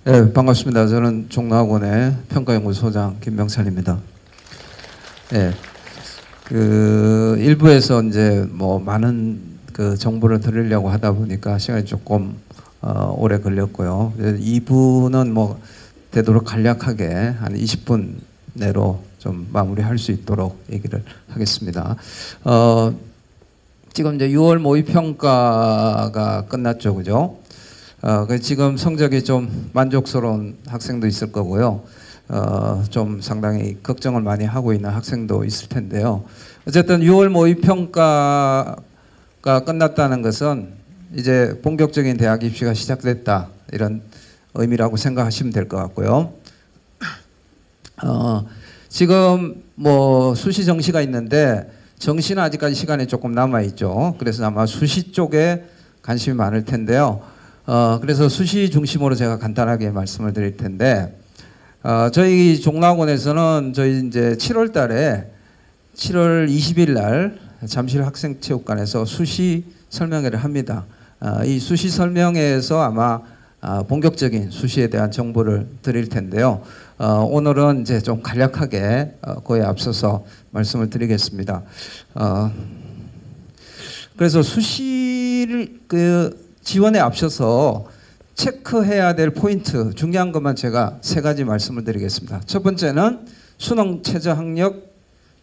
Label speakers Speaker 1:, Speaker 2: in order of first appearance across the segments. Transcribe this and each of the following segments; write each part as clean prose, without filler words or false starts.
Speaker 1: 네, 반갑습니다. 저는 종로학원의 평가연구소장 김명찬입니다. 네, 일부에서 이제 뭐 많은 정보를 드리려고 하다 보니까 시간이 조금 오래 걸렸고요. 2부는 뭐 되도록 간략하게 한 20분 내로 좀 마무리할 수 있도록 얘기를 하겠습니다. 지금 이제 6월 모의평가가 끝났죠, 그죠? 지금 성적이 좀 만족스러운 학생도 있을 거고요. 좀 상당히 걱정을 많이 하고 있는 학생도 있을 텐데요. 어쨌든 6월 모의평가가 끝났다는 것은 이제 본격적인 대학 입시가 시작됐다, 이런 의미라고 생각하시면 될 것 같고요. 지금 뭐 수시 정시가 있는데 정시는 아직까지 시간이 조금 남아 있죠. 그래서 아마 수시 쪽에 관심이 많을 텐데요. 그래서 수시 중심으로 제가 간단하게 말씀을 드릴 텐데, 저희 종로학원에서는 저희 이제 7월 달에 7월 20일 날 잠실 학생체육관에서 수시 설명회를 합니다. 이 수시 설명회에서 아마 본격적인 수시에 대한 정보를 드릴 텐데요. 오늘은 이제 좀 간략하게 그에 앞서서 말씀을 드리겠습니다. 그래서 수시를 지원에 앞서서 체크해야 될 포인트, 중요한 것만 제가 3가지 말씀을 드리겠습니다. 첫 번째는 수능 최저 학력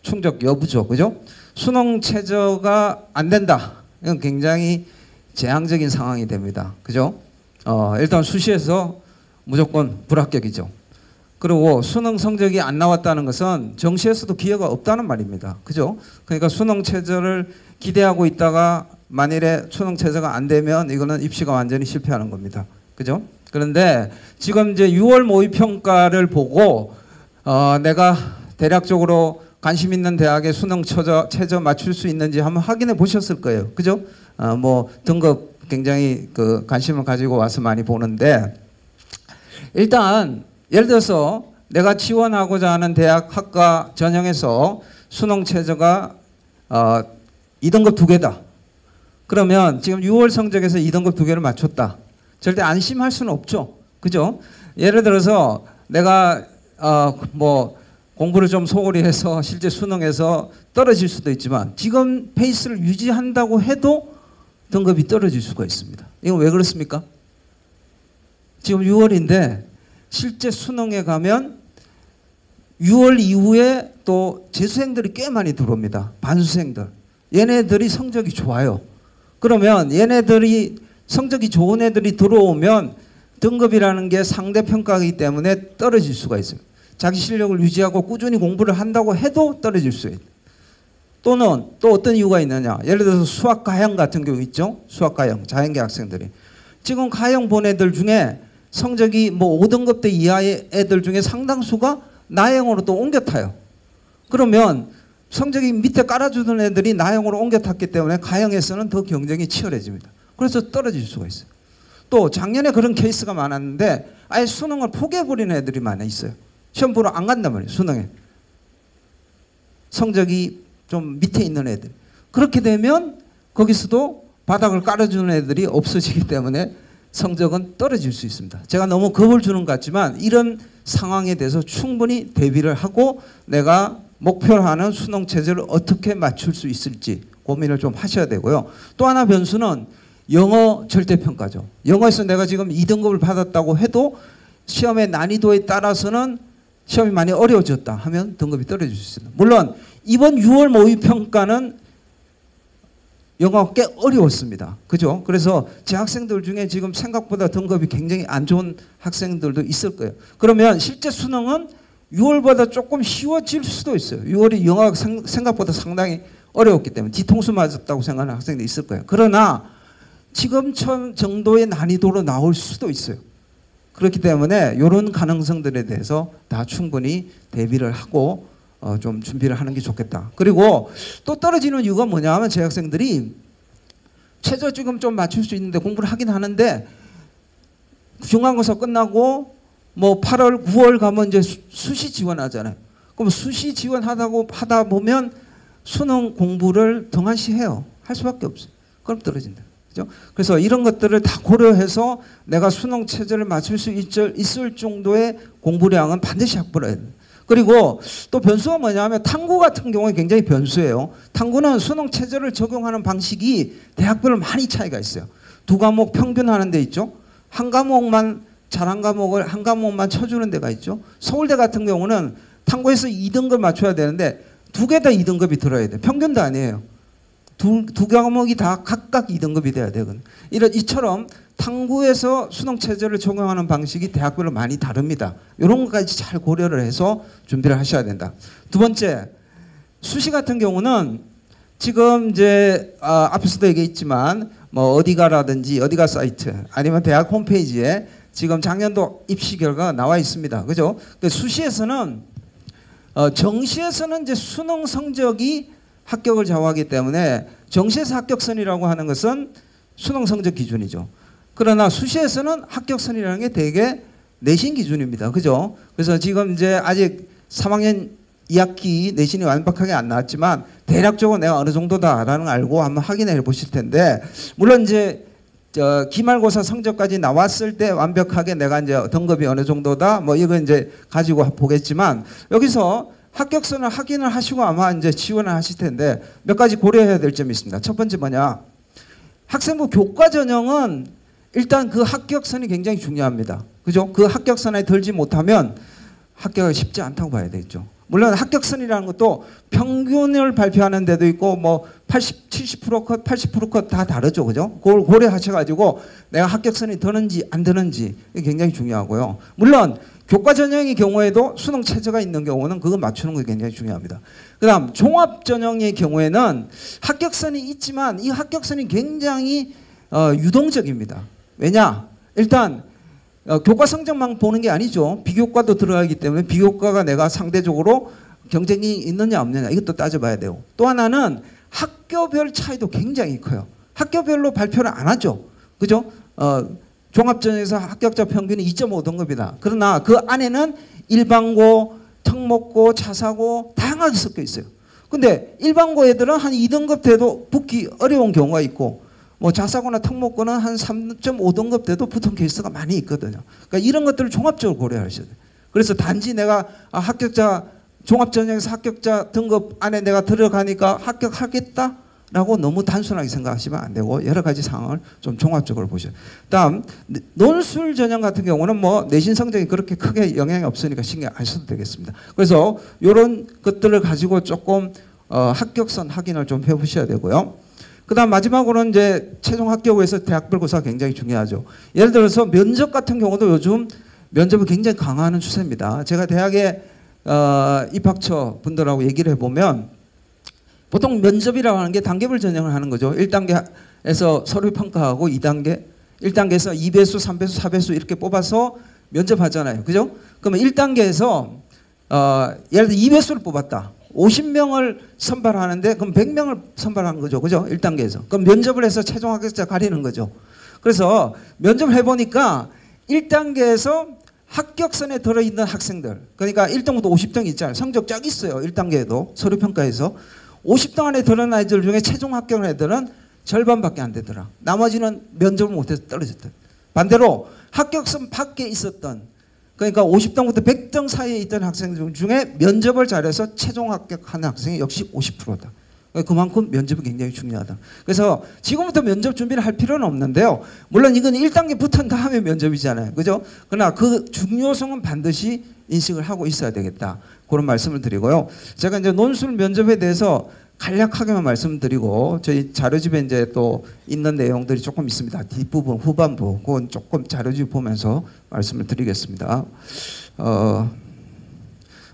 Speaker 1: 충족 여부죠. 그죠? 수능 최저가 안 된다, 이건 굉장히 재앙적인 상황이 됩니다. 그죠? 일단 수시에서 무조건 불합격이죠. 그리고 수능 성적이 안 나왔다는 것은 정시에서도 기회가 없다는 말입니다. 그죠? 그러니까 수능 최저를 기대하고 있다가 만일에 수능 최저가 안 되면 이거는 입시가 완전히 실패하는 겁니다. 그죠? 그런데 지금 이제 6월 모의평가를 보고 내가 대략적으로 관심 있는 대학의 수능 최저 맞출 수 있는지 한번 확인해 보셨을 거예요. 그죠? 뭐 등급 굉장히 관심을 가지고 와서 많이 보는데, 일단 예를 들어서 내가 지원하고자 하는 대학 학과 전형에서 수능 최저가 2등급 2개다. 그러면 지금 6월 성적에서 2등급 2개를 맞췄다. 절대 안심할 수는 없죠. 그죠? 예를 들어서 내가 뭐 공부를 좀 소홀히 해서 실제 수능에서 떨어질 수도 있지만 지금 페이스를 유지한다고 해도 등급이 떨어질 수가 있습니다. 이건 왜 그렇습니까? 지금 6월인데 실제 수능에 가면 6월 이후에 또 재수생들이 꽤 많이 들어옵니다. 반수생들. 얘네들이 성적이 좋아요. 그러면 얘네들이 성적이 좋은 애들이 들어오면 등급이라는 게 상대평가이기 때문에 떨어질 수가 있습니다. 자기 실력을 유지하고 꾸준히 공부를 한다고 해도 떨어질 수 있어요. 또는 또 어떤 이유가 있느냐. 예를 들어서 수학 가형 같은 경우 있죠. 수학 가형, 자연계 학생들이. 지금 가형 본 애들 중에 성적이 뭐 5등급대 이하의 애들 중에 상당수가 나형으로 또 옮겨 타요. 그러면 성적이 밑에 깔아주던 애들이 나형으로 옮겨 탔기 때문에 가형에서는 더 경쟁이 치열해집니다. 그래서 떨어질 수가 있어요. 또 작년에 그런 케이스가 많았는데 아예 수능을 포기해버리는 애들이 많이 있어요. 시험 보러 안 간단 말이에요. 수능에. 성적이 좀 밑에 있는 애들. 그렇게 되면 거기서도 바닥을 깔아주는 애들이 없어지기 때문에 성적은 떨어질 수 있습니다. 제가 너무 겁을 주는 것 같지만 이런 상황에 대해서 충분히 대비를 하고 내가 목표로 하는 수능 체제를 어떻게 맞출 수 있을지 고민을 좀 하셔야 되고요. 또 하나 변수는 영어 절대평가죠. 영어에서 내가 지금 2등급을 받았다고 해도 시험의 난이도에 따라서는 시험이 많이 어려워졌다 하면 등급이 떨어질 수 있습니다. 물론 이번 6월 모의평가는 영어가 꽤 어려웠습니다. 그죠? 그래서 제 학생들 중에 지금 생각보다 등급이 굉장히 안 좋은 학생들도 있을 거예요. 그러면 실제 수능은 6월보다 조금 쉬워질 수도 있어요. 6월이 영어가 생각보다 상당히 어려웠기 때문에 뒤통수 맞았다고 생각하는 학생들이 있을 거예요. 그러나 지금 정도의 난이도로 나올 수도 있어요. 그렇기 때문에 이런 가능성들에 대해서 다 충분히 대비를 하고 좀 준비를 하는 게 좋겠다. 그리고 또 떨어지는 이유가 뭐냐 하면 제 학생들이 최저 지금 좀 맞출 수 있는데 공부를 하긴 하는데 중간고사 끝나고 뭐 8월, 9월 가면 이제 수시 지원하잖아요. 그럼 수시 지원하다 보면 수능 공부를 등한시해요. 할 수밖에 없어요. 그럼 떨어진다. 그죠? 그래서 이런 것들을 다 고려해서 내가 수능 체제를 맞출 수 있을 정도의 공부량은 반드시 확보를 해야 돼요. 그리고 또 변수가 뭐냐면 탐구 같은 경우에 굉장히 변수예요. 탐구는 수능 체제를 적용하는 방식이 대학별로 많이 차이가 있어요. 두 과목 평균하는 데 있죠. 한 과목만 잘한 과목을 한 과목만 쳐주는 데가 있죠. 서울대 같은 경우는 탐구에서 2등급 맞춰야 되는데 두 개 다 2등급이 들어야 돼요. 평균도 아니에요. 두 과목이 다 각각 2등급이 돼야 되거든요. 이처럼 탐구에서 수능 체제를 적용하는 방식이 대학별로 많이 다릅니다. 이런 것까지 잘 고려를 해서 준비를 하셔야 된다. 두 번째, 수시 같은 경우는 지금 이제 앞에서도 얘기했지만 뭐 어디가라든지 어디가 사이트 아니면 대학 홈페이지에 지금 작년도 입시 결과가 나와 있습니다. 그죠? 수시에서는 정시에서는 이제 수능 성적이 합격을 좌우하기 때문에 정시에서 합격선이라고 하는 것은 수능 성적 기준이죠. 그러나 수시에서는 합격선이라는 게 대개 내신 기준입니다. 그죠? 그래서 지금 이제 아직 3학년 2학기 내신이 완벽하게 안 나왔지만 대략적으로 내가 어느 정도다라는 걸 알고 한번 확인해 보실 텐데, 물론 이제 기말고사 성적까지 나왔을 때 완벽하게 내가 이제 등급이 어느 정도다 뭐 이거 이제 가지고 보겠지만, 여기서 합격선을 확인을 하시고 아마 이제 지원을 하실 텐데 몇 가지 고려해야 될 점이 있습니다. 첫 번째 뭐냐? 학생부 교과 전형은 일단 그 합격선이 굉장히 중요합니다. 그죠? 그 합격선에 들지 못하면 합격이 쉽지 않다고 봐야 되겠죠. 물론 합격선이라는 것도 평균을 발표하는 데도 있고 뭐 80, 70% 컷, 80% 컷 다 다르죠. 그죠? 그걸 고려하셔가지고 내가 합격선이 드는지 안 드는지 굉장히 중요하고요. 물론 교과 전형의 경우에도 수능 체제가 있는 경우는 그거 맞추는 게 굉장히 중요합니다. 그 다음 종합 전형의 경우에는 합격선이 있지만 이 합격선이 굉장히 유동적입니다. 왜냐? 일단 교과 성적만 보는 게 아니죠. 비교과도 들어가기 때문에 비교과가 내가 상대적으로 경쟁이 있느냐 없느냐 이것도 따져봐야 되고, 또 하나는 학교별 차이도 굉장히 커요. 학교별로 발표를 안 하죠. 그죠? 종합전형에서 합격자 평균이 2.5등급이다. 그러나 그 안에는 일반고, 특목고, 자사고 다양하게 섞여 있어요. 근데 일반고 애들은 한 2등급 돼도 붙기 어려운 경우가 있고, 뭐 자사고나 특목고는 한 3.5등급 돼도 붙은 케이스가 많이 있거든요. 그러니까 이런 것들을 종합적으로 고려하셔야 돼요. 그래서 단지 내가 합격자 종합전형에서 합격자 등급 안에 내가 들어가니까 합격하겠다라고 너무 단순하게 생각하시면 안 되고 여러 가지 상황을 좀 종합적으로 보셔야 돼요. 다음 논술 전형 같은 경우는 뭐 내신 성적이 그렇게 크게 영향이 없으니까 신경 안 써도 되겠습니다. 그래서 이런 것들을 가지고 조금 합격선 확인을 좀 해보셔야 되고요. 그 다음 마지막으로는 이제 최종 합격에서 대학별 고사가 굉장히 중요하죠. 예를 들어서 면접 같은 경우도 요즘 면접을 굉장히 강화하는 추세입니다. 제가 대학에 입학처 분들하고 얘기를 해보면 보통 면접이라고 하는 게 단계별 전형을 하는 거죠. 1단계에서 서류 평가하고 2단계, 1단계에서 2배수, 3배수, 4배수 이렇게 뽑아서 면접하잖아요. 그죠? 그러면 1단계에서 예를 들어 2배수를 뽑았다. 50명을 선발하는데 그럼 100명을 선발하는 거죠. 그죠? 1단계에서. 그럼 면접을 해서 최종 합격자 가리는 거죠. 그래서 면접을 해보니까 1단계에서 합격선에 들어있는 학생들, 그러니까 1등부터 50등 있잖아요. 성적 쫙 있어요. 1단계에도 서류평가에서 50등 안에 들어있는 아이들 중에 최종 합격한 애들은 절반밖에 안 되더라. 나머지는 면접을 못해서 떨어졌다. 반대로 합격선 밖에 있었던, 그러니까 50등부터 100등 사이에 있던 학생들 중에 면접을 잘해서 최종 합격한 학생이 역시 50%다. 그만큼 면접이 굉장히 중요하다. 그래서 지금부터 면접 준비를 할 필요는 없는데요. 물론 이건 1단계 붙은 다음에 면접이잖아요. 그죠? 그러나 그 중요성은 반드시 인식을 하고 있어야 되겠다. 그런 말씀을 드리고요. 제가 이제 논술 면접에 대해서 간략하게만 말씀드리고 저희 자료집에 이제 또 있는 내용들이 조금 있습니다. 뒷부분, 후반부, 그건 조금 자료집 보면서 말씀을 드리겠습니다.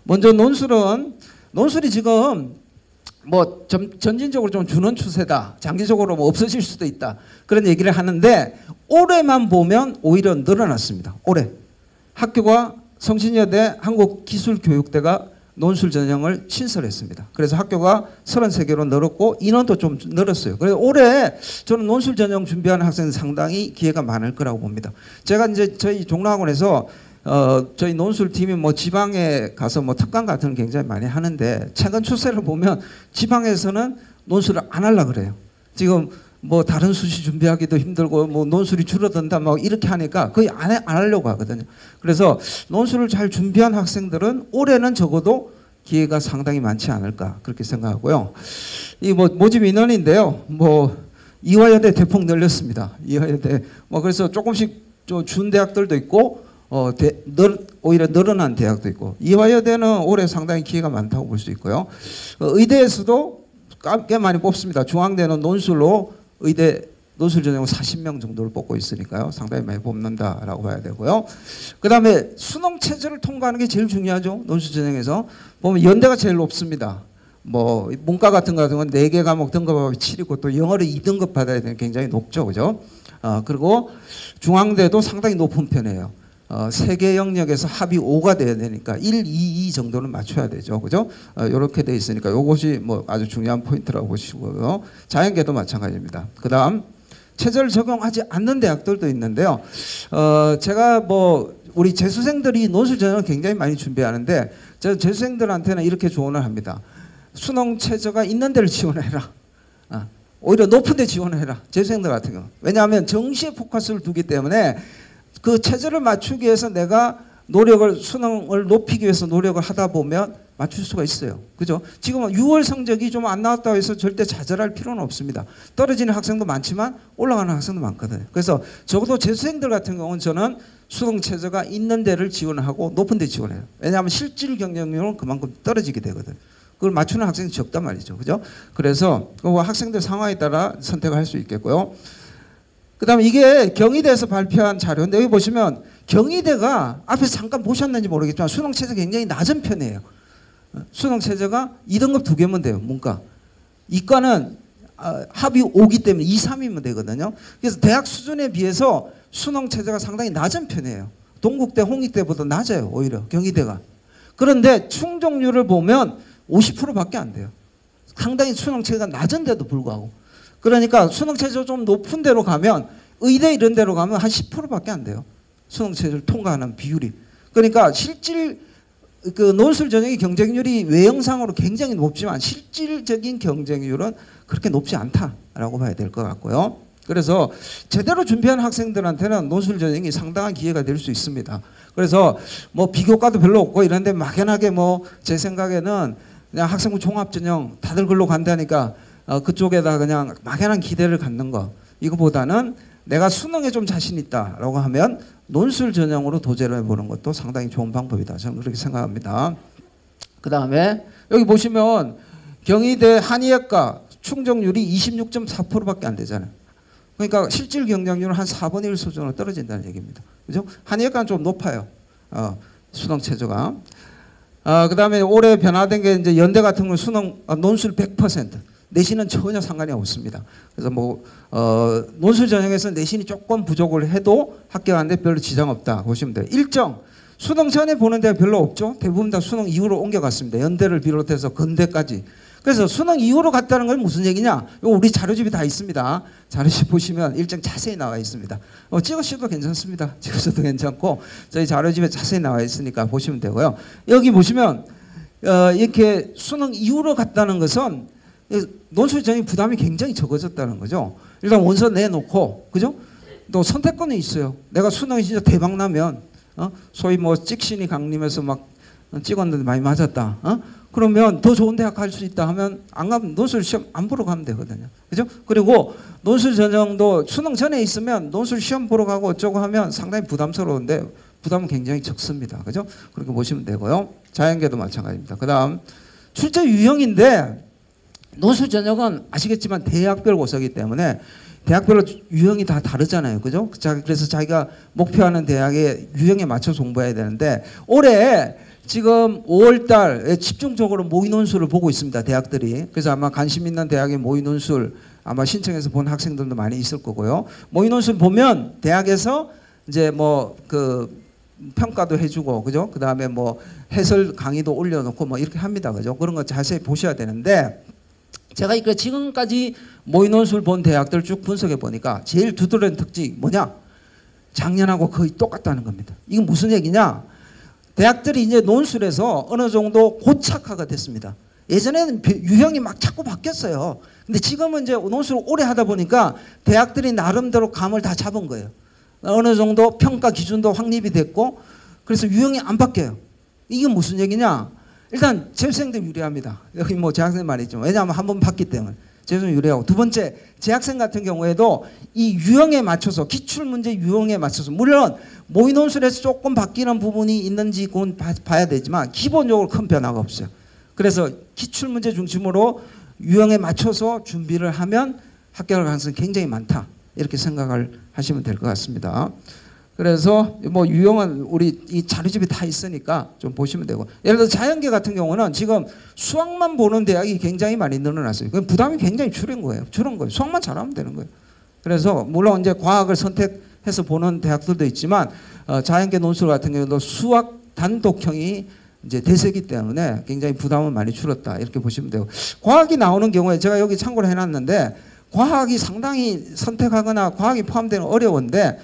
Speaker 1: 먼저 논술이 지금 뭐 전진적으로 좀 주는 추세다. 장기적으로 뭐 없어질 수도 있다. 그런 얘기를 하는데 올해만 보면 오히려 늘어났습니다. 올해 학교가 성신여대 한국기술교육대가 논술 전형을 신설했습니다. 그래서 학교가 33개로 늘었고 인원도 좀 늘었어요. 그래서 올해 저는 논술 전형 준비하는 학생은 상당히 기회가 많을 거라고 봅니다. 제가 이제 저희 종로학원에서 저희 논술 팀이 뭐 지방에 가서 뭐 특강 같은 걸 굉장히 많이 하는데 최근 추세를 보면 지방에서는 논술을 안 하려고 그래요. 지금 뭐 다른 수시 준비하기도 힘들고 뭐 논술이 줄어든다 막 이렇게 하니까 거의 안 하려고 하거든요. 그래서 논술을 잘 준비한 학생들은 올해는 적어도 기회가 상당히 많지 않을까 그렇게 생각하고요. 이 뭐 모집 인원인데요. 뭐 이화여대 대폭 늘렸습니다. 이화여대 뭐 그래서 조금씩 준 대학들도 있고 오히려 늘어난 대학도 있고 이화여대는 올해 상당히 기회가 많다고 볼 수 있고요. 의대에서도 꽤 많이 뽑습니다. 중앙대는 논술로 의대 논술 전형 40명 정도를 뽑고 있으니까요. 상당히 많이 뽑는다라고 봐야 되고요. 그 다음에 수능 체제를 통과하는 게 제일 중요하죠. 논술 전형에서 보면 연대가 제일 높습니다. 뭐 문과 같은 경우는 4개 과목 등급하고 7이고 또 영어를 2등급 받아야 되는 굉장히 높죠. 그죠? 그리고 중앙대도 상당히 높은 편이에요. 3개 영역에서 합이 5가 돼야 되니까 1, 2, 2 정도는 맞춰야 되죠. 그죠? 이렇게 돼 있으니까 이것이 뭐 아주 중요한 포인트라고 보시고요. 자연계도 마찬가지입니다. 그 다음 체제를 적용하지 않는 대학들도 있는데요. 제가 뭐 우리 재수생들이 논술 전형을 굉장히 많이 준비하는데 제가 재수생들한테는 이렇게 조언을 합니다. 수능 체제가 있는 데를 지원해라. 오히려 높은 데 지원해라. 재수생들 같은 경우. 왜냐하면 정시에 포커스를 두기 때문에 그 체제를 맞추기 위해서 내가 수능을 높이기 위해서 노력을 하다 보면 맞출 수가 있어요. 그죠? 지금 6월 성적이 좀 안 나왔다고 해서 절대 좌절할 필요는 없습니다. 떨어지는 학생도 많지만 올라가는 학생도 많거든요. 그래서 적어도 재수생들 같은 경우는 저는 수능 체제가 있는 데를 지원하고 높은 데 지원해요. 왜냐하면 실질 경쟁률은 그만큼 떨어지게 되거든요. 그걸 맞추는 학생이 적단 말이죠. 그죠? 그래서 학생들 상황에 따라 선택을 할 수 있겠고요. 그 다음에 이게 경희대에서 발표한 자료인데 여기 보시면 경희대가 앞에서 잠깐 보셨는지 모르겠지만 수능 체제가 굉장히 낮은 편이에요. 수능 체제가 2등급 2개면 돼요. 문과. 이과는 합이 5기 때문에 2, 3이면 되거든요. 그래서 대학 수준에 비해서 수능 체제가 상당히 낮은 편이에요. 동국대, 홍익대보다 낮아요. 오히려 경희대가. 그런데 충족률을 보면 50%밖에 안 돼요. 상당히 수능 체제가 낮은데도 불구하고. 그러니까 수능 체제가 좀 높은 데로 가면 의대 이런 데로 가면 한 10%밖에 안 돼요. 수능 체제를 통과하는 비율이. 그러니까 실질 그 논술 전형의 경쟁률이 외형상으로 굉장히 높지만 실질적인 경쟁률은 그렇게 높지 않다라고 봐야 될 것 같고요. 그래서 제대로 준비한 학생들한테는 논술 전형이 상당한 기회가 될 수 있습니다. 그래서 뭐 비교과도 별로 없고 이런데 막연하게 뭐 제 생각에는 그냥 학생부 종합전형 다들 글로 간다니까 그쪽에다 그냥 막연한 기대를 갖는 거 이거보다는 내가 수능에 좀 자신 있다라고 하면 논술 전형으로 도전을 해보는 것도 상당히 좋은 방법이다. 저는 그렇게 생각합니다. 그 다음에 여기 보시면 경희대 한의학과 충족률이 26.4%밖에 안 되잖아요. 그러니까 실질 경쟁률은 한 4분의 1 수준으로 떨어진다는 얘기입니다. 그죠? 한의학과는 좀 높아요. 수능 체제가. 그 다음에 올해 변화된 게 이제 연대 같은 경우 수능 논술 100%. 내신은 전혀 상관이 없습니다. 그래서 뭐 논술 전형에서 내신이 조금 부족을 해도 합격하는데 별로 지장 없다 보시면 돼요. 일정 수능 전에 보는 데가 별로 없죠. 대부분 다 수능 이후로 옮겨갔습니다. 연대를 비롯해서 건대까지. 그래서 수능 이후로 갔다는 건 무슨 얘기냐? 이거 우리 자료집이 다 있습니다. 자료집 보시면 일정 자세히 나와 있습니다. 찍으셔도 괜찮습니다. 찍으셔도 괜찮고 저희 자료집에 자세히 나와 있으니까 보시면 되고요. 여기 보시면 이렇게 수능 이후로 갔다는 것은 논술 전형 부담이 굉장히 적어졌다는 거죠. 일단 원서 내놓고, 그죠? 또 선택권이 있어요. 내가 수능이 진짜 대박 나면, 소위 뭐 찍신이 강림해서 막 찍었는데 많이 맞았다. 그러면 더 좋은 대학 갈 수 있다 하면 안 가면 논술 시험 안 보러 가면 되거든요. 그죠? 그리고 논술 전형도 수능 전에 있으면 논술 시험 보러 가고 어쩌고 하면 상당히 부담스러운데 부담은 굉장히 적습니다. 그죠? 그렇게 보시면 되고요. 자연계도 마찬가지입니다. 그 다음 출제 유형인데 논술 전형은 아시겠지만 대학별 고사이기 때문에 대학별로 유형이 다 다르잖아요. 그죠? 그래서 자기가 목표하는 대학의 유형에 맞춰서 공부해야 되는데 올해 지금 5월 달에 집중적으로 모의 논술을 보고 있습니다. 대학들이. 그래서 아마 관심 있는 대학의 모의 논술 아마 신청해서 본 학생들도 많이 있을 거고요. 모의 논술 보면 대학에서 이제 뭐 그 평가도 해주고, 그죠? 그 다음에 뭐 해설 강의도 올려놓고 뭐 이렇게 합니다. 그죠? 그런 거 자세히 보셔야 되는데 제가 지금까지 모의 논술 본 대학들 쭉 분석해 보니까 제일 두드러진 특징이 뭐냐? 작년하고 거의 똑같다는 겁니다. 이건 무슨 얘기냐? 대학들이 이제 논술에서 어느 정도 고착화가 됐습니다. 예전에는 유형이 막 자꾸 바뀌었어요. 근데 지금은 이제 논술을 오래 하다 보니까 대학들이 나름대로 감을 다 잡은 거예요. 어느 정도 평가 기준도 확립이 됐고, 그래서 유형이 안 바뀌어요. 이게 무슨 얘기냐? 일단 재수생들 유리합니다. 여기 뭐 재학생 말이죠. 왜냐하면 한 번 봤기 때문에 재수생 유리하고, 두 번째 재학생 같은 경우에도 이 유형에 맞춰서, 기출문제 유형에 맞춰서, 물론 모의논술에서 조금 바뀌는 부분이 있는지 그건 봐야 되지만 기본적으로 큰 변화가 없어요. 그래서 기출문제 중심으로 유형에 맞춰서 준비를 하면 합격할 가능성이 굉장히 많다, 이렇게 생각을 하시면 될 것 같습니다. 그래서 뭐 유형은 우리 이 자료집이 다 있으니까 좀 보시면 되고, 예를 들어 자연계 같은 경우는 지금 수학만 보는 대학이 굉장히 많이 늘어났어요. 그 부담이 굉장히 줄은 거예요. 수학만 잘하면 되는 거예요. 그래서 물론 이제 과학을 선택해서 보는 대학들도 있지만 자연계 논술 같은 경우도 수학 단독형이 이제 대세기 때문에 굉장히 부담은 많이 줄었다, 이렇게 보시면 되고, 과학이 나오는 경우에 제가 여기 참고를 해놨는데 과학이 상당히 선택하거나 과학이 포함되는 어려운데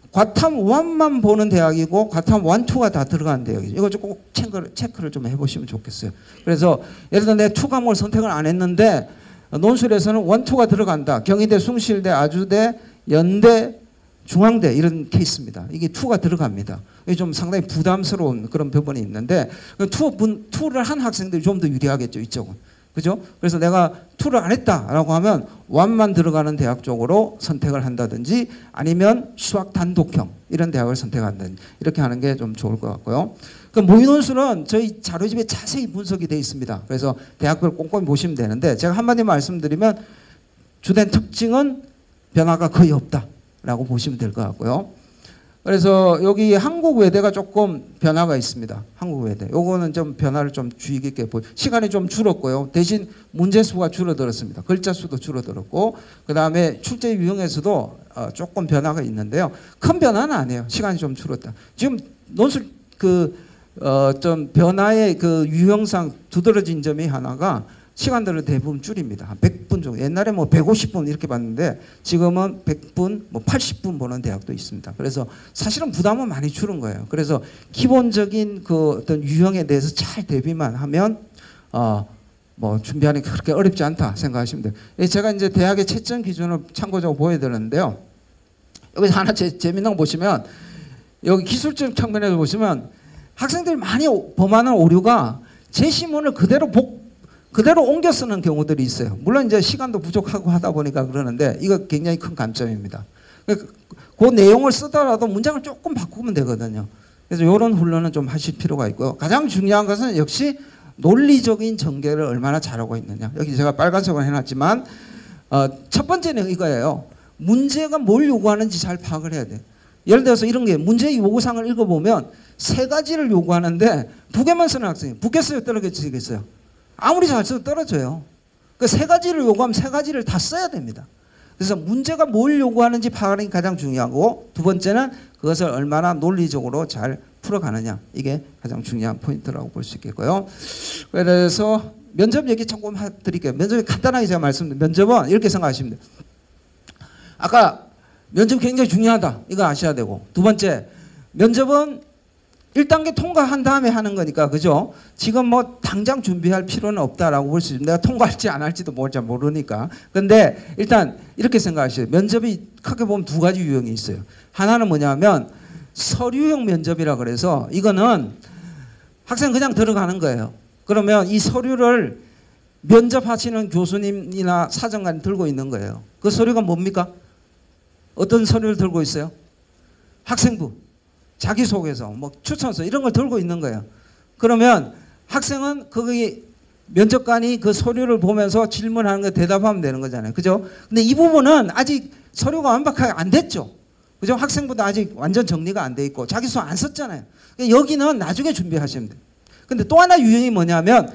Speaker 1: 과탐 1만 보는 대학이고 과탐 1, 2가 다 들어가는 대학이죠. 이거 좀 꼭 체크를 좀 해보시면 좋겠어요. 그래서 예를 들어 내 2 과목을 선택을 안 했는데 논술에서는 1, 2가 들어간다. 경희대, 숭실대, 아주대, 연대, 중앙대 이런 케이스입니다. 이게 2가 들어갑니다. 이게 좀 상당히 부담스러운 그런 부분이 있는데 2를 한 학생들이 좀 더 유리하겠죠, 이쪽은. 그죠? 그래서 내가 2를 안 했다라고 하면 1만 들어가는 대학 쪽으로 선택을 한다든지 아니면 수학 단독형 이런 대학을 선택한다든지 이렇게 하는 게 좀 좋을 것 같고요. 그 모의논술은 저희 자료집에 자세히 분석이 되어 있습니다. 그래서 대학별 꼼꼼히 보시면 되는데 제가 한마디 말씀드리면 주된 특징은 변화가 거의 없다라고 보시면 될 것 같고요. 그래서 여기 한국외대가 조금 변화가 있습니다. 한국외대. 요거는 좀 변화를 좀 주의 깊게 시간이 좀 줄었고요. 대신 문제 수가 줄어들었습니다. 글자 수도 줄어들었고, 그 다음에 출제 유형에서도 조금 변화가 있는데요. 큰 변화는 아니에요. 시간이 좀 줄었다. 지금 논술 좀 변화의 그 유형상 두드러진 점이 하나가 시간들을 대부분 줄입니다. 한 100분 정도. 옛날에 뭐 150분 이렇게 봤는데 지금은 100분, 뭐 80분 보는 대학도 있습니다. 그래서 사실은 부담은 많이 줄은 거예요. 그래서 기본적인 그 어떤 유형에 대해서 잘 대비만 하면 뭐 준비하는 게 그렇게 어렵지 않다 생각하시면 돼요. 제가 이제 대학의 채점 기준을 참고적으로 보여드렸는데요. 여기서 하나 재밌는 거 보시면 여기 기술적 측면에서 보시면 학생들이 많이 범하는 오류가 제시문을 그대로 옮겨 쓰는 경우들이 있어요. 물론 이제 시간도 부족하고 하다 보니까 그러는데 이거 굉장히 큰 감점입니다. 그 내용을 쓰더라도 문장을 조금 바꾸면 되거든요. 그래서 이런 훈련은 좀 하실 필요가 있고요. 가장 중요한 것은 역시 논리적인 전개를 얼마나 잘하고 있느냐. 여기 제가 빨간색으로 해놨지만 첫 번째는 이거예요. 문제가 뭘 요구하는지 잘 파악을 해야 돼요. 예를 들어서 이런 게 문제 요구사항을 읽어보면 3가지를 요구하는데 2개만 쓰는 학생이 붙겠어요? 떨어지겠어요? 아무리 잘 써도 떨어져요. 그 3가지를 요구하면 3가지를 다 써야 됩니다. 그래서 문제가 뭘 요구하는지 파악하는 게 가장 중요하고, 두 번째는 그것을 얼마나 논리적으로 잘 풀어가느냐. 이게 가장 중요한 포인트라고 볼 수 있겠고요. 그래서 면접 얘기 조금 드릴게요. 면접이 간단하게 제가 말씀드린 면접은 이렇게 생각하시면 돼요. 아까 면접 굉장히 중요하다. 이거 아셔야 되고, 두 번째 면접은 1단계 통과한 다음에 하는 거니까, 그죠? 지금 뭐 당장 준비할 필요는 없다라고 볼 수 있습니다. 내가 통과할지 안 할지도 잘 모르니까. 근데 일단 이렇게 생각하셔요. 면접이 크게 보면 2가지 유형이 있어요. 하나는 뭐냐면 서류형 면접이라 그래서 이거는 학생 그냥 들어가는 거예요. 그러면 이 서류를 면접하시는 교수님이나 사정관이 들고 있는 거예요. 그 서류가 뭡니까? 어떤 서류를 들고 있어요? 학생부. 자기소개서, 뭐 추천서 이런 걸 들고 있는 거예요. 그러면 학생은 거기 면접관이 그 서류를 보면서 질문하는 거 대답하면 되는 거잖아요. 그죠? 근데 이 부분은 아직 서류가 완벽하게 안 됐죠. 그죠? 학생부도 아직 완전 정리가 안 돼 있고 자기소개 안 썼잖아요. 여기는 나중에 준비하시면 돼요. 근데 또 하나 유형이 뭐냐면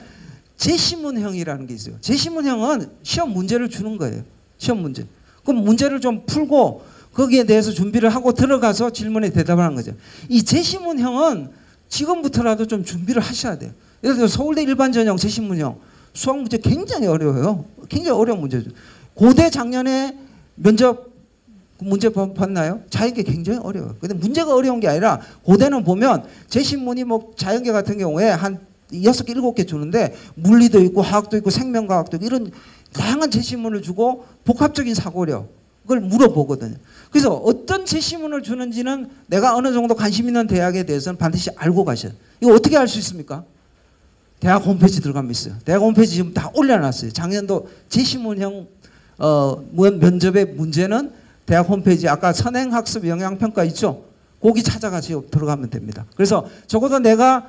Speaker 1: 제시문형이라는 게 있어요. 제시문형은 시험 문제를 주는 거예요. 시험 문제. 그럼 문제를 좀 풀고 거기에 대해서 준비를 하고 들어가서 질문에 대답을 하는 거죠. 이 제시문형은 지금부터라도 좀 준비를 하셔야 돼요. 예를 들어 서울대 일반전형 제시문형 수학 문제 굉장히 어려워요. 굉장히 어려운 문제죠. 고대 작년에 면접 문제 봤나요? 자연계 굉장히 어려워요. 근데 문제가 어려운 게 아니라 고대는 보면 제시문이 뭐 자연계 같은 경우에 한 6개, 7개 주는데 물리도 있고 화학도 있고 생명과학도 있고 이런 다양한 제시문을 주고 복합적인 사고력 그걸 물어보거든요. 그래서 어떤 제시문을 주는지는 내가 어느 정도 관심 있는 대학에 대해서는 반드시 알고 가셔야 돼요. 이거 어떻게 알 수 있습니까? 대학 홈페이지 들어가면 있어요. 대학 홈페이지 지금 다 올려놨어요. 작년도 제시문형 면접의 문제는 대학 홈페이지 아까 선행학습 영향평가 있죠? 거기 찾아가서 들어가면 됩니다. 그래서 적어도 내가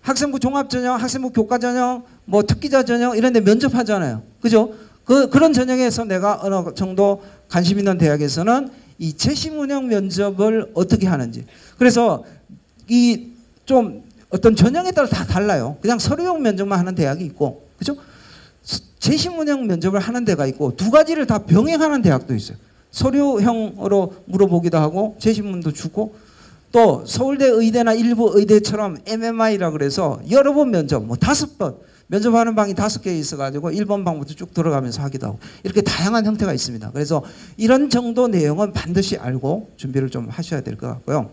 Speaker 1: 학생부 종합전형, 학생부 교과전형, 뭐 특기자 전형 이런 데 면접하잖아요. 그죠? 그런 전형에서 내가 어느 정도 관심 있는 대학에서는 이 제시문형 면접을 어떻게 하는지. 그래서 이 좀 어떤 전형에 따라 다 달라요. 그냥 서류형 면접만 하는 대학이 있고, 그죠? 제시문형 면접을 하는 데가 있고 두 가지를 다 병행하는 대학도 있어요. 서류형으로 물어보기도 하고 제시문도 주고 또 서울대 의대나 일부 의대처럼 MMI라 그래서 여러 번 면접, 뭐 5번 면접하는 방이 5개 있어가지고 1번 방부터 쭉 들어가면서 하기도 하고 이렇게 다양한 형태가 있습니다. 그래서 이런 정도 내용은 반드시 알고 준비를 좀 하셔야 될 것 같고요.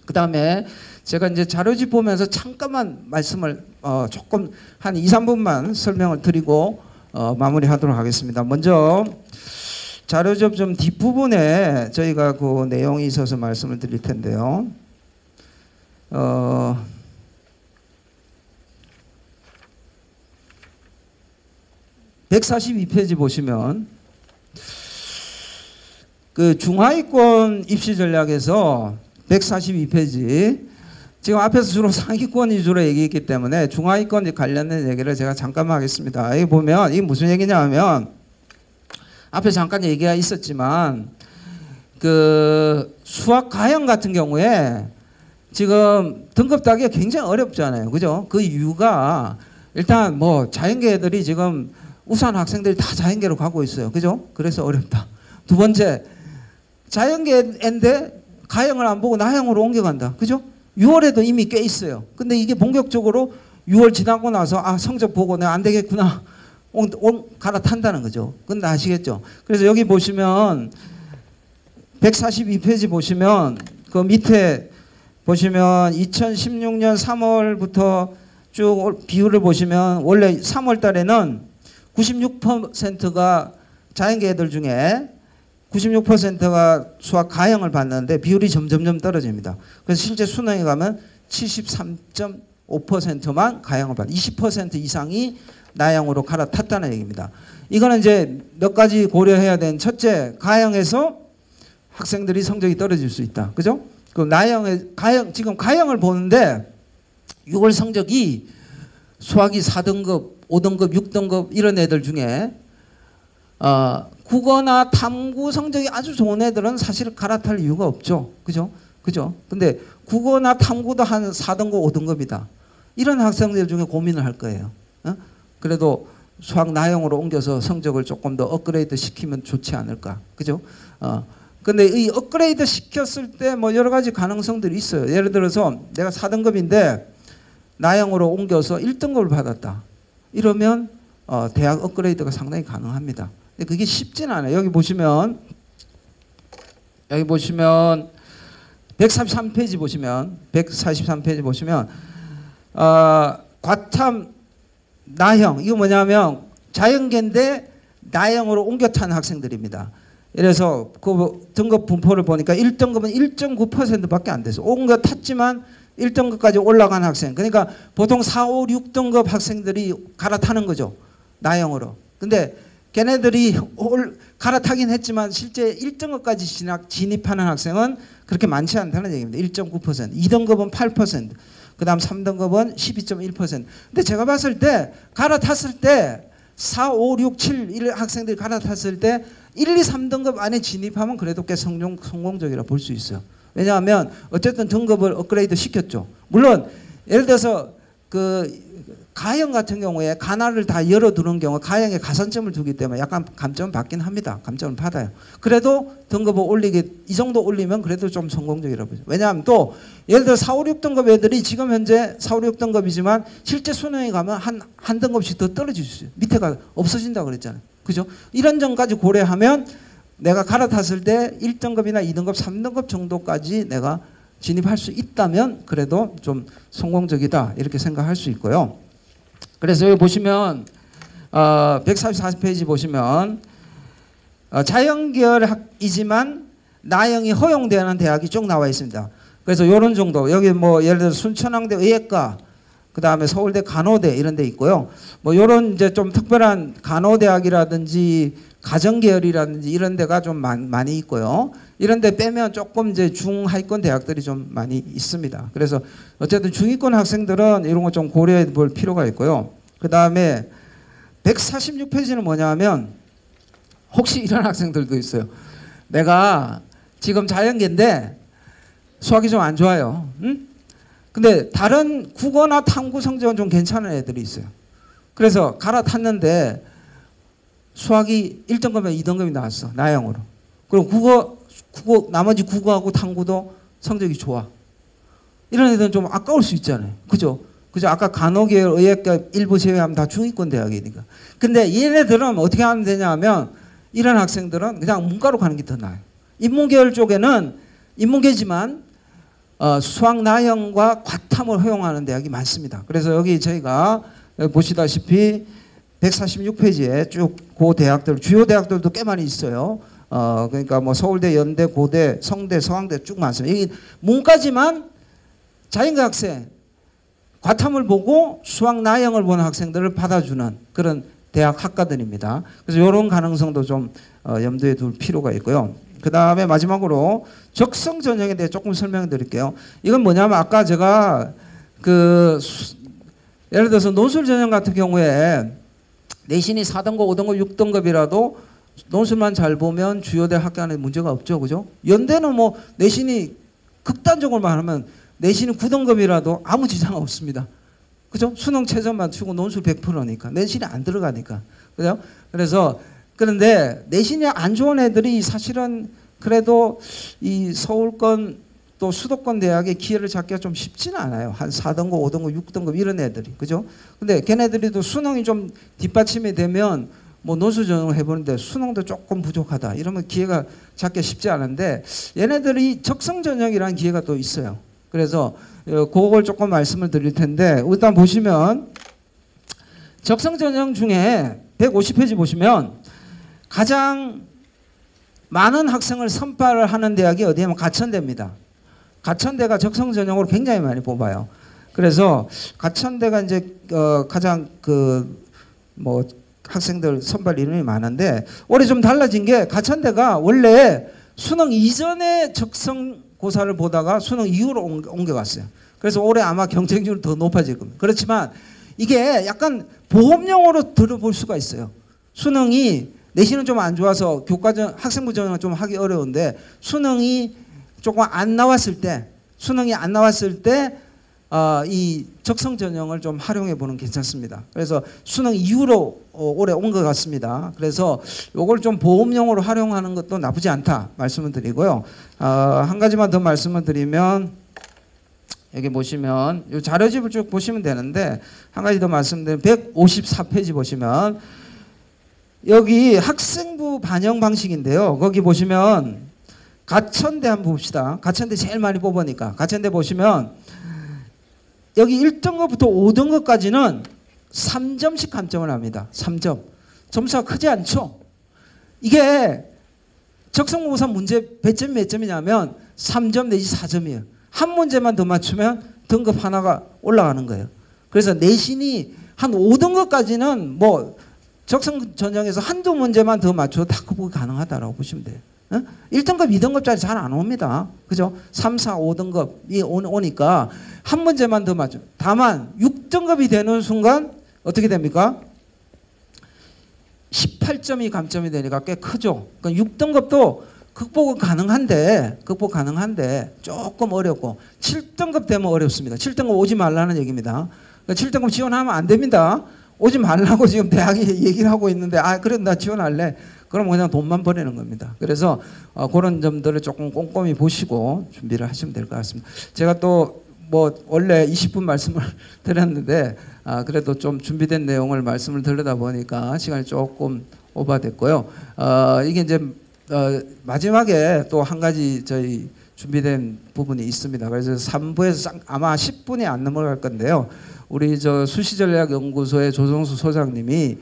Speaker 1: 그 다음에 제가 이제 자료집 보면서 잠깐만 말씀을 조금 한 2, 3분만 설명을 드리고 마무리하도록 하겠습니다. 먼저 자료집 좀 뒷부분에 저희가 그 내용이 있어서 말씀을 드릴 텐데요. 142페이지 보시면 그 중하위권 입시 전략에서 142페이지 지금 앞에서 주로 상위권 위주로 얘기했기 때문에 중하위권 관련된 얘기를 제가 잠깐만 하겠습니다. 여기 보면 이게 무슨 얘기냐면 앞에 잠깐 얘기가 있었지만 그 수학 가형 같은 경우에 지금 등급 따기가 굉장히 어렵잖아요. 그죠? 그 이유가 일단 뭐 자연계 애들이 지금 우수한 학생들이 다 자연계로 가고 있어요. 그죠? 그래서 어렵다. 두 번째, 자연계인데 가형을 안 보고 나형으로 옮겨간다. 그죠? 6월에도 이미 꽤 있어요. 근데 이게 본격적으로 6월 지나고 나서 아 성적 보고 내가 안 되겠구나 갈아탄다는 거죠. 그건 다 아시겠죠? 그래서 여기 보시면 142페이지 보시면 그 밑에 보시면 2016년 3월부터 쭉 비율을 보시면 원래 3월 달에는 96%가 자연계 애들 중에 96%가 수학 가형을 받는데 비율이 점점점 떨어집니다. 그래서 실제 수능에 가면 73.5%만 가형을 받아 20% 이상이 나형으로 갈아탔다는 얘기입니다. 이거는 이제 몇 가지 고려해야 되는 첫째, 가형에서 학생들이 성적이 떨어질 수 있다. 그죠? 그 나형의 가형 지금 가형을 보는데 6월 성적이 수학이 4등급, 5등급, 6등급 이런 애들 중에 국어나 탐구 성적이 아주 좋은 애들은 사실 갈아탈 이유가 없죠. 그죠? 그죠? 근데 국어나 탐구도 한 4등급, 5등급이다. 이런 학생들 중에 고민을 할 거예요. 그래도 수학 나형으로 옮겨서 성적을 조금 더 업그레이드 시키면 좋지 않을까. 그죠? 근데 이 업그레이드 시켰을 때 뭐 여러 가지 가능성들이 있어요. 예를 들어서 내가 4등급인데 나형으로 옮겨서 1등급을 받았다. 이러면 대학 업그레이드가 상당히 가능합니다. 근데 그게 쉽진 않아요. 여기 보시면 143페이지 보시면 과탐 나형 이거 뭐냐면 자연계인데 나형으로 옮겨 탄 학생들입니다. 그래서 그 등급 분포를 보니까 1등급은 1.9%밖에 안 돼서 옮겨 탔지만 1등급까지 올라간 학생. 그러니까 보통 4, 5, 6등급 학생들이 갈아타는 거죠. 나형으로. 근데 걔네들이 갈아타긴 했지만 실제 1등급까지 진입하는 학생은 그렇게 많지 않다는 얘기입니다. 1.9%. 2등급은 8%. 그 다음 3등급은 12.1%. 근데 제가 봤을 때 갈아탔을 때 4, 5, 6, 7 이 학생들이 갈아탔을 때 1, 2, 3등급 안에 진입하면 그래도 꽤 성공적이라 볼 수 있어요. 왜냐하면 어쨌든 등급을 업그레이드 시켰죠. 물론 예를 들어서 그 가형 같은 경우에 가나를 다 열어두는 경우 가형에 가산점을 두기 때문에 약간 감점을 받긴 합니다. 감점을 받아요. 그래도 등급을 이 정도 올리면 그래도 좀 성공적이라고 보죠. 왜냐하면 또 예를 들어 4, 5, 6등급 애들이 지금 현재 4, 5, 6등급이지만 실제 수능에 가면 한 등급씩 더 떨어질 수 있어요. 밑에가 없어진다고 그랬잖아요. 그죠? 이런 점까지 고려하면 내가 갈아탔을 때 1등급이나 2등급, 3등급 정도까지 내가 진입할 수 있다면 그래도 좀 성공적이다 이렇게 생각할 수 있고요. 그래서 여기 보시면 144페이지 보시면 자연계열이지만 나영이 허용되는 대학이 쭉 나와 있습니다. 그래서 이런 정도 여기 뭐 예를 들어 순천향대 의예과 그 다음에 서울대 간호대 이런 데 있고요. 뭐 이런 이제 좀 특별한 간호대학이라든지 가정계열이라든지 이런 데가 좀 많이 있고요. 이런 데 빼면 조금 이제 중하위권 대학들이 좀 많이 있습니다. 그래서 어쨌든 중위권 학생들은 이런 거 좀 고려해 볼 필요가 있고요. 그 다음에 146페이지는 뭐냐면 혹시 이런 학생들도 있어요. 내가 지금 자연계인데 수학이 좀 안 좋아요. 응? 근데 다른 국어나 탐구 성적은 좀 괜찮은 애들이 있어요. 그래서 갈아탔는데 수학이 1등급이면 2등급이 나왔어. 나영으로. 그리고 국어 나머지 국어하고 탐구도 성적이 좋아. 이런 애들은 좀 아까울 수 있잖아요. 그죠? 아까 간호계열 의예과 일부 제외하면 다 중위권 대학이니까. 근데 얘네들은 어떻게 하면 되냐 하면 이런 학생들은 그냥 문과로 가는 게 더 나아요. 인문계열 쪽에는 인문계지만 수학 나영과 과탐을 허용하는 대학이 많습니다. 그래서 여기 저희가 보시다시피 146페이지에 쭉 그 대학들 주요 대학들도 꽤 많이 있어요. 그러니까 뭐 서울대, 연대, 고대, 성대, 서강대 쭉 많습니다. 여기 문과지만 자연계 학생 과탐을 보고 수학 나영을 보는 학생들을 받아주는 그런 대학 학과들입니다. 그래서 이런 가능성도 좀 염두에 둘 필요가 있고요. 그 다음에 마지막으로 적성 전형에 대해 조금 설명해 드릴게요. 이건 뭐냐면 아까 제가 예를 들어서 논술 전형 같은 경우에 내신이 4등급, 5등급, 6등급이라도 논술만 잘 보면 주요대 학교 안에 문제가 없죠. 그죠? 연대는 뭐 내신이 극단적으로 말하면 내신이 9등급이라도 아무 지장 없습니다. 그죠? 수능 최저만 치고 논술 100%니까 내신이 안 들어가니까. 그죠? 그래서 그런데 내신이 안 좋은 애들이 사실은 그래도 이 서울권 또 수도권 대학의 기회를 잡기가 좀 쉽지는 않아요. 한 4등급, 5등급, 6등급 이런 애들이. 그죠? 근데 걔네들이 또 수능이 좀 뒷받침이 되면 뭐 논술 전형을 해보는데 수능도 조금 부족하다. 이러면 기회가 잡기가 쉽지 않은데 얘네들이 적성 전형이라는 기회가 또 있어요. 그래서 그걸 조금 말씀을 드릴 텐데 일단 보시면 적성 전형 중에 150페이지 보시면 가장 많은 학생을 선발을 하는 대학이 어디냐면 가천대입니다. 가천대가 적성 전형으로 굉장히 많이 뽑아요. 그래서 가천대가 이제 가장 뭐 학생들 선발 인원이 많은데 올해 좀 달라진 게 가천대가 원래 수능 이전에 적성고사를 보다가 수능 이후로 옮겨갔어요. 그래서 올해 아마 경쟁률이 더 높아질 겁니다. 그렇지만 이게 약간 보험용으로 들어볼 수가 있어요. 수능이 내신은 좀 안 좋아서 교과전 학생부 전형은 좀 하기 어려운데 수능이 조금 안 나왔을 때 이 적성 전형을 좀 활용해 보는 괜찮습니다. 그래서 수능 이후로 올해 온 것 같습니다. 그래서 이걸 좀 보험용으로 활용하는 것도 나쁘지 않다 말씀을 드리고요. 한 가지만 더 말씀을 드리면 여기 보시면 이 자료집을 쭉 보시면 되는데 한 가지 더 말씀드리면 154페이지 보시면 여기 학생부 반영 방식인데요. 거기 보시면 가천대 한번 봅시다. 가천대 제일 많이 뽑으니까 가천대 보시면 여기 1등급부터 5등급까지는 3점씩 감점을 합니다. 3점. 점수가 크지 않죠? 이게 적성고사 문제 배점이 몇 점이냐면 3점 내지 4점이에요. 한 문제만 더 맞추면 등급 하나가 올라가는 거예요. 그래서 내신이 한 5등급까지는 뭐 적성 전형에서 한두 문제만 더 맞춰도 다 극복이 가능하다라고 보시면 돼요. 1등급, 2등급짜리 잘 안 옵니다. 그죠? 3, 4, 5등급이 오니까 한 문제만 더 맞죠. 다만 6등급이 되는 순간 어떻게 됩니까? 18점이 감점이 되니까 꽤 크죠. 그러니까 6등급도 극복 가능한데 조금 어렵고 7등급 되면 어렵습니다. 7등급 오지 말라는 얘기입니다. 7등급 지원하면 안 됩니다. 오지 말라고 지금 대학이 얘기를 하고 있는데 그래도 나 지원할래. 그럼 그냥 돈만 버리는 겁니다. 그래서 그런 점들을 조금 꼼꼼히 보시고 준비를 하시면 될 것 같습니다. 제가 또 뭐 원래 20분 말씀을 드렸는데 그래도 좀 준비된 내용을 말씀을 드리다 보니까 시간이 조금 오버됐고요. 이게 이제 마지막에 또 한 가지 저희 준비된 부분이 있습니다. 그래서 3부에서 아마 10분이 안 넘어갈 건데요. 우리 저 수시전략연구소의 조성수 소장님이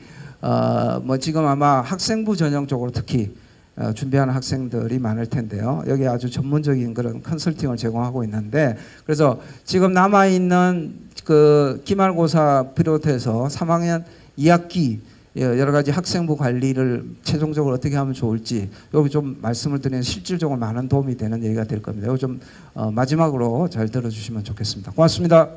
Speaker 1: 뭐 지금 아마 학생부 전형 쪽으로 특히 준비하는 학생들이 많을 텐데요. 여기 아주 전문적인 그런 컨설팅을 제공하고 있는데, 그래서 지금 남아 있는 그 기말고사 비롯해서 3학년 2학기 여러 가지 학생부 관리를 최종적으로 어떻게 하면 좋을지 여기 좀 말씀을 드리는 실질적으로 많은 도움이 되는 얘기가 될 겁니다. 이거 좀 마지막으로 잘 들어주시면 좋겠습니다. 고맙습니다.